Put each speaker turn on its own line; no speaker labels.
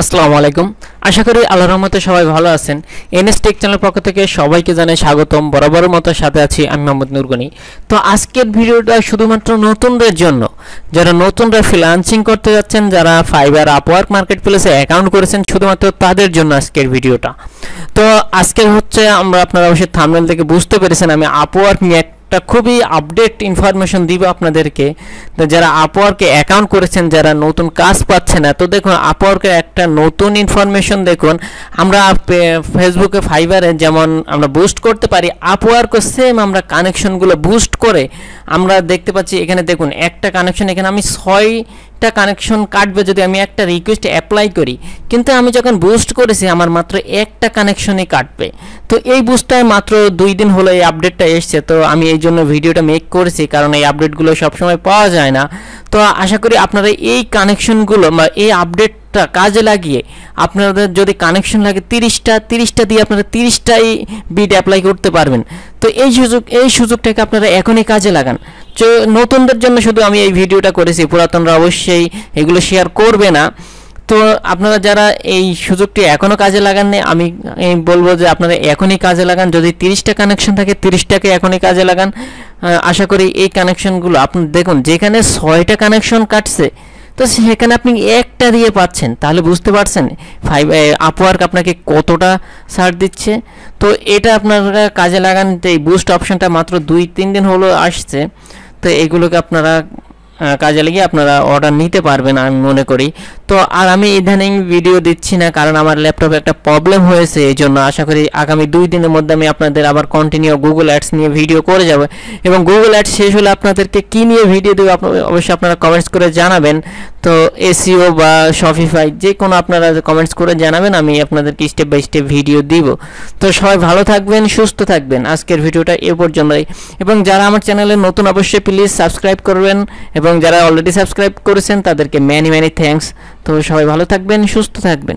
আসসালামু আলাইকুম। আশা করি আল্লাহর রহমতে সবাই ভালো আছেন। এনএস টেক চ্যানেলের পক্ষ থেকে সবাইকে জানাই স্বাগতম। বরাবরের মতো সাথে আছি আমি মোহাম্মদ নুরগনি। তো আজকের ভিডিওটা শুধুমাত্র নতুনদের জন্য, যারা নতুনরা ফ্রিল্যান্সিং করতে যাচ্ছেন, যারা ফাইবার আপওয়ার্ক মার্কেটপ্লেসে অ্যাকাউন্ট করেছেন, শুধুমাত্র তাদের জন্য আজকের ভিডিওটা। তো আজকের হচ্ছে আপনারা অবশ্যই থাম্বনেল থেকে বুঝতে পেরেছেন আমি আপওয়ার্ক নিয়ে একটা খুবই আপডেট ইনফরমেশন দিব আপনাদেরকে। তো যারা আপওয়ার্কে অ্যাকাউন্ট করেছেন, যারা নতুন কাজ পাচ্ছেন না, তো দেখুন আপওয়ার্কের একটা নতুন ইনফরমেশন দেখুন। আমরা ফেসবুকে ফাইবারে যেমন আমরা বুস্ট করতে পারি, আপওয়ার্কও সেম আমরা কানেকশনগুলো বুস্ট করে আমরা দেখতে পাচ্ছি। এখানে দেখুন একটা কানেকশন, এখানে আমি 6টা কানেকশন কাটবে যদি আমি একটা রিকোয়েস্ট অ্যাপ্লাই করি, কিন্তু আমি যখন বুস্ট করেছি আমার মাত্র একটা কানেকশনই কাটবে। তো এই বুস্টটায় মাত্র 2 দিন হলো এই আপডেটটা এসছে। তো আমি এই জন্য ভিডিওটা মেক করেছি, কারণ এই আপডেটগুলো সবসময় পাওয়া যায় না। তো আশা করি আপনারা এই কানেকশনগুলো বা এই আপডেটটা কাজে লাগিয়ে আপনাদের যদি কানেকশন লাগে 30টা দিয়ে আপনারা 30টাই বিট অ্যাপ্লাই করতে পারবেন। তো এই সুযোগটাকে আপনারা এখনই কাজে লাগান। তো নতুনদের জন্য শুধু আমি এই ভিডিওটা করেছি, পুরাতনরা অবশ্যই এগুলো শেয়ার করবে না। তো আপনারা যারা এই সুযোগটি এখনও কাজে লাগাননি, আমি বলবো যে আপনারা এখনই কাজে লাগান। যদি 30টা কানেকশন থাকে 30টাকে এখনই কাজে লাগান। আশা করি এই কানেকশনগুলো আপনি দেখুন, যেখানে 6টা কানেকশন কাটছে তো সেখানে আপনি একটা দিয়ে পাচ্ছেন, তাহলে বুঝতে পারছেন আপওয়ার্ক আপনাকে কতটা ছাড় দিচ্ছে। তো এটা আপনারা কাজে লাগান। এই বুস্ট অপশনটা মাত্র 2-3 দিন হলো আসছে। তো এইগুলোকে আপনারা কাজে লাগিয়ে আপনারা অর্ডার নিতে পারবেন আমি মনে করি। তো আর আমি ইদানিং ভিডিও দিচ্ছি না, কারণ আমার ল্যাপটপে একটা প্রবলেম হয়েছে। এই জন্য আশা করি আগামী 2 দিনের মধ্যে আমি আপনাদের আবার কন্টিনিউ গুগল অ্যাডস নিয়ে ভিডিও করে যাব। এবং গুগল অ্যাডস শেষ হলে আপনাদেরকে কী নিয়ে ভিডিও দেবো অবশ্যই আপনারা কমেন্টস করে জানাবেন। তো এসইও বা শপিফাই যে কোনো আপনারা কমেন্টস করে জানাবেন, আমি আপনাদেরকে স্টেপ বাই স্টেপ ভিডিও দিব। তো সবাই ভালো থাকবেন, সুস্থ থাকবেন। আজকের ভিডিওটা এ পর্যন্তই। এবং যারা আমার চ্যানেলে নতুন অবশ্যই প্লিজ সাবস্ক্রাইব করবেন, এবং যারা অলরেডি সাবস্ক্রাইব করেছেন তাদেরকে ম্যানি থ্যাঙ্কস। তো সবাই ভালো থাকবেন, সুস্থ থাকবেন।